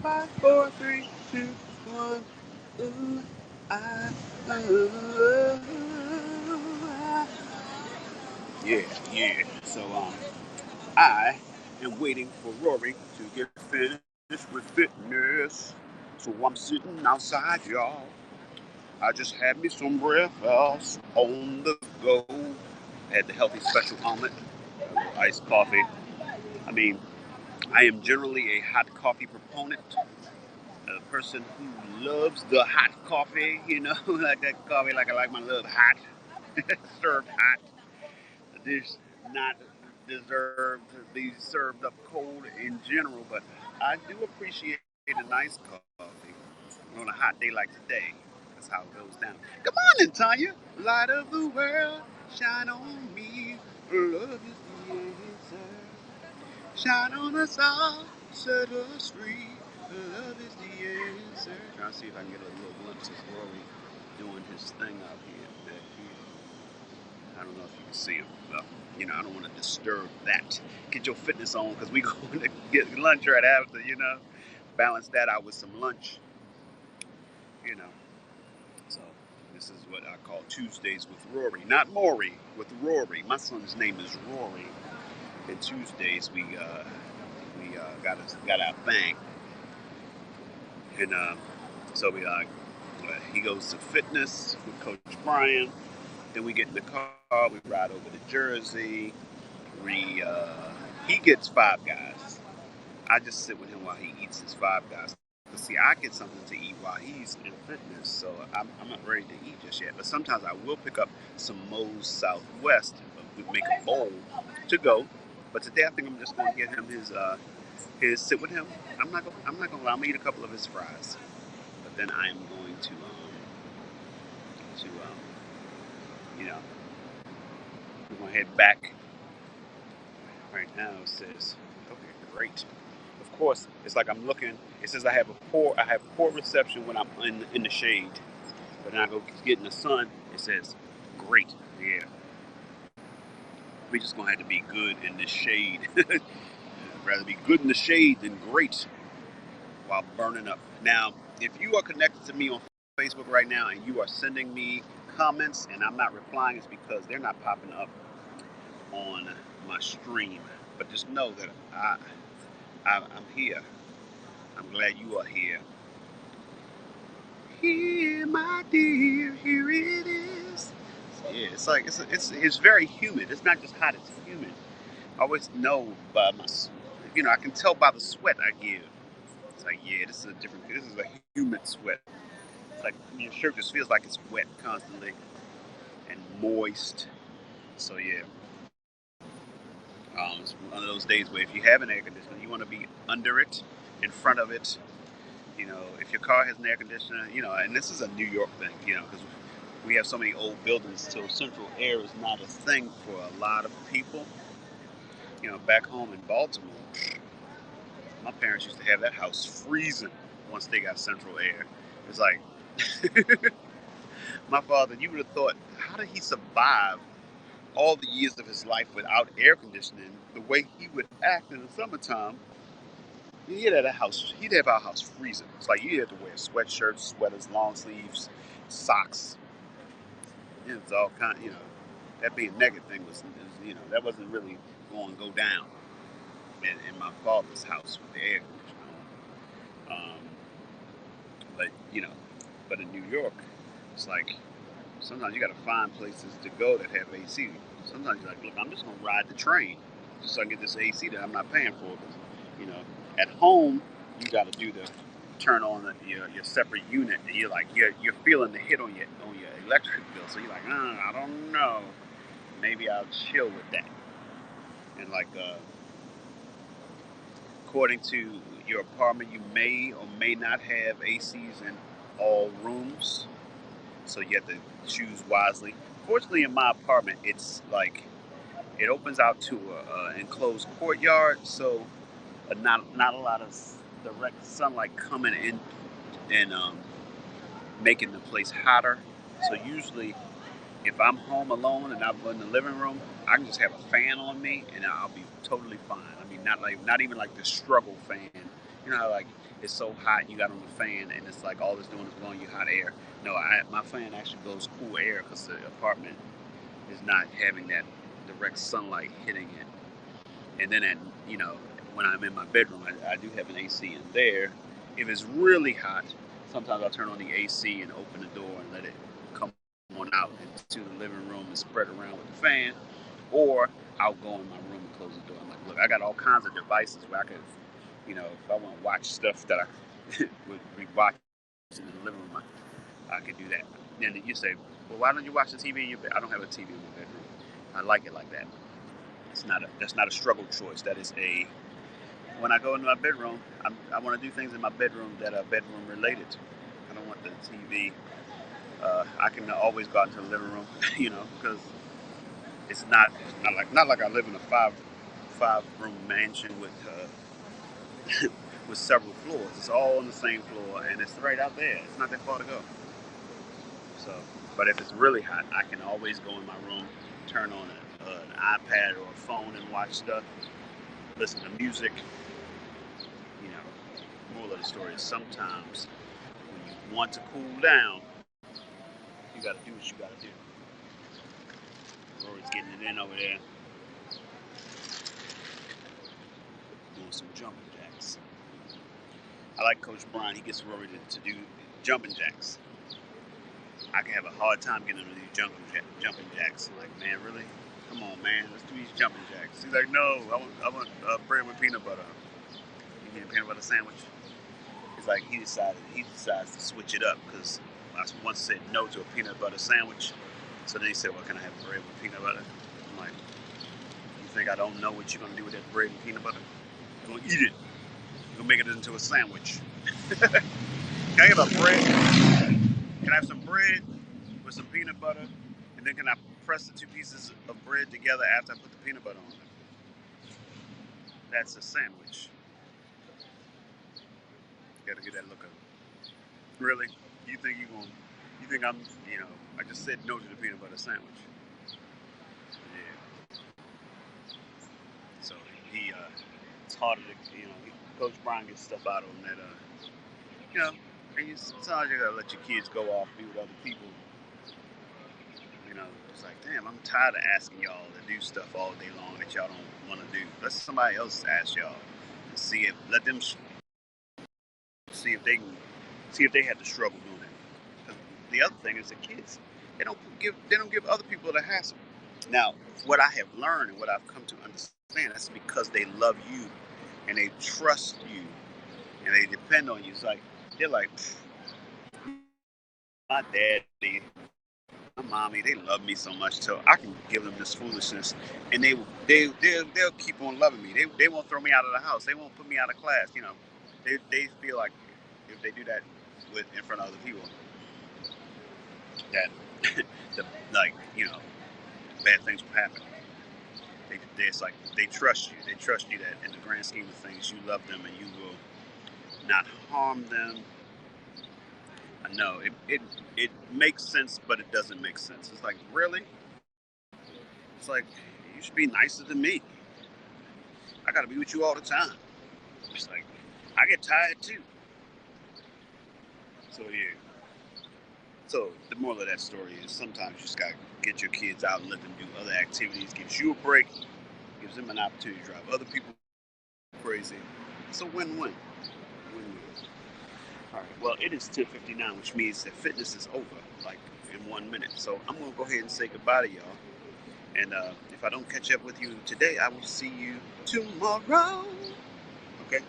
5, 4, 3, 2, 1. Ooh, I, ooh, I. Yeah, yeah. So I am waiting for Rory to get finished with fitness. So I'm sitting outside, y'all. I just had me some breakfast on the go. I had the healthy special omelet, a little iced coffee. I mean, I am generally a hot coffee proponent, a person who loves the hot coffee, like that coffee like I like my love hot, served hot. This not deserved to be served up cold in general, but I do appreciate a nice coffee on a hot day like today. That's how it goes down. Good morning, Tanya. Light of the world, shine on me. Love is the answer. Shine on us all, set us free. Love is the answer. Trying to see if I can get a little glimpse of Rory doing his thing out here back here. I don't know if you can see him, but I don't want to disturb that. Get your fitness on because we going to get lunch right after. Balance that out with some lunch. You know, so this is what I call Tuesdays with Rory, not Maury, with Rory. My son's name is Rory. And Tuesdays we got our thing, and he goes to fitness with Coach Brian. Then we get in the car, we ride over to Jersey. We he gets Five Guys. I just sit with him while he eats his Five Guys. But see, I get something to eat while he's in fitness, so I'm not ready to eat just yet. But sometimes I will pick up some Moe's Southwest. We make a bowl to go. But today I think I'm just going to get him his sit with him. I'm not gonna lie. I'm gonna eat a couple of his fries, but then I am going to you know we're gonna head back right now. It says okay, great. Of course, it's like I'm looking. It says I have poor reception when I'm in the shade, but then I go get in the sun. It says great. Yeah, we just gonna have to be good in the shade. Rather be good in the shade than great while burning up. Now, if you are connected to me on Facebook right now and you are sending me comments and I'm not replying, it's because they're not popping up on my stream. But just know that I'm here. I'm glad you are here. Here, my dear, here it is. Yeah, it's like it's very humid. It's not just hot; it's humid. I always know by I can tell by the sweat I give. It's like, yeah, this is a different. This is a humid sweat. It's like your shirt just feels like it's wet constantly and moist. So yeah, it's one of those days where if you have an air conditioner, you want to be under it, in front of it. If your car has an air conditioner, and this is a New York thing, because we have so many old buildings, so central air is not a thing for a lot of people. Back home in Baltimore, my parents used to have that house freezing once they got central air. It's like my father, you would have thought, how did he survive all the years of his life without air conditioning? The way he would act in the summertime, he'd have our house freezing. It's like you had to wear sweatshirts, sweaters, long sleeves, socks. It's all that being negative thing that wasn't really going to go down in my father's house with the air conditioner. But but in New York, it's like sometimes you got to find places to go that have AC. Sometimes you're like, look, I'm just gonna ride the train just so I can get this AC that I'm not paying for. Because at home you got to do the turn on your separate unit, and you're feeling the hit on your electric bill. So you're like, I don't know, maybe I'll chill with that. And like according to your apartment, you may or may not have ACs in all rooms. So you have to choose wisely. Fortunately, in my apartment, it's like it opens out to a enclosed courtyard, so not a lot of direct sunlight coming in and making the place hotter. So usually, if I'm home alone and I'm in the living room, I can just have a fan on me and I'll be totally fine. I mean, not even like the struggle fan. You know how like it's so hot, you got on the fan, and it's like all it's doing is blowing you hot air. No, my fan actually blows cool air because the apartment is not having that direct sunlight hitting it. And then when I'm in my bedroom, I do have an AC in there. If it's really hot, sometimes I'll turn on the AC and open the door and let it come on out into the living room and spread around with the fan. Or I'll go in my room and close the door. I'm like, look, I got all kinds of devices where I could, if I want to watch stuff that I would be watching in the living room, I could do that. Then you say, well, why don't you watch the TV in your bed? I don't have a TV in my bedroom. I like it like that. That's not a struggle choice. That is when I go into my bedroom, I want to do things in my bedroom that are bedroom related. I don't want the TV. I can always go out into the living room, because it's not like I live in a five room mansion with with several floors. It's all on the same floor, and it's right out there. It's not that far to go. So, but if it's really hot, I can always go in my room, turn on an iPad or a phone and watch stuff, listen to music. Moral of the story is sometimes when you want to cool down, you got to do what you got to do. Rory's getting it in over there, doing some jumping jacks. I like Coach Brian. He gets Rory to do jumping jacks. I can have a hard time getting him to do jumping jacks. I'm like, man, really? Come on, man. Let's do these jumping jacks. He's like, no, I want bread with peanut butter. You get a peanut butter sandwich? It's like he decides to switch it up because I once said no to a peanut butter sandwich. So then he said, well, can I have bread with peanut butter? I'm like, you think I don't know what you're going to do with that bread and peanut butter? You're going to eat it. You're going to make it into a sandwich. Can I have a bread? Can I have some bread with some peanut butter? And then can I press the two pieces of bread together after I put the peanut butter on it? That's a sandwich. You gotta get that look up. Really? You think I'm, I just said no to the peanut butter sandwich. Yeah. So it's harder to, Coach Brian gets stuff out of him that, and sometimes you gotta let your kids go off, be with other people. It's like, damn, I'm tired of asking y'all to do stuff all day long that y'all don't want to do. Let somebody else ask y'all and let them see if they had to struggle doing it. 'Cause the other thing is the kids, they don't give other people the hassle. Now, what I have learned and what I've come to understand, that's because they love you and they trust you and they depend on you. It's like they're like, my daddy, my mommy, they love me so much, so I can give them this foolishness, and they'll keep on loving me. They won't throw me out of the house. They won't put me out of class. They feel like if they do that in front of other people, that bad things will happen. It's like they trust you. They trust you that in the grand scheme of things, you love them and you will not harm them. No, it makes sense, but it doesn't make sense. It's like, really? It's like, you should be nicer than me. I gotta be with you all the time. It's like, I get tired too. So yeah. So the moral of that story is sometimes you just gotta get your kids out and let them do other activities. Gives you a break, gives them an opportunity to drive other people crazy. It's a win-win. Win-win. All right. Well, it is 10:59, which means that fitness is over, like in 1 minute. So I'm gonna go ahead and say goodbye to y'all. And if I don't catch up with you today, I will see you tomorrow. Okay.